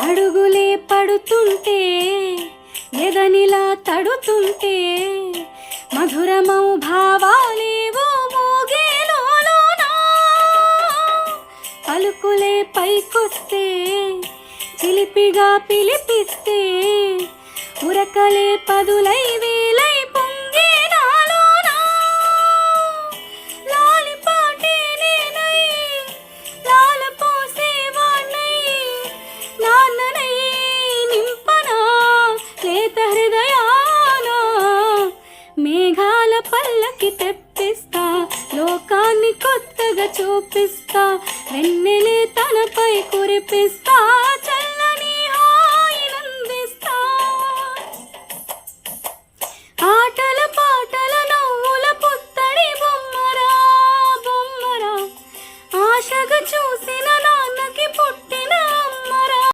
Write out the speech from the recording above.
అడుగులే పడుతుంటే ఎదనిలా తడుతుంటే మధురమౌ భావాలేవో మోగేలోనా పలుకులే పైకొస్తే చిలిపిగా పిలిపిస్తే ఉరకలే పదులై వేలై పొంగే నాలోనా లాలిపాటే నేనై లాలపోసేవాణ్ణై నాన్ననై నింపనా లేత హృదయాన మేఘాల పల్లకి తెప్పిస్తా లోకాన్ని కొత్తగా చూపిస్తా వెన్నెల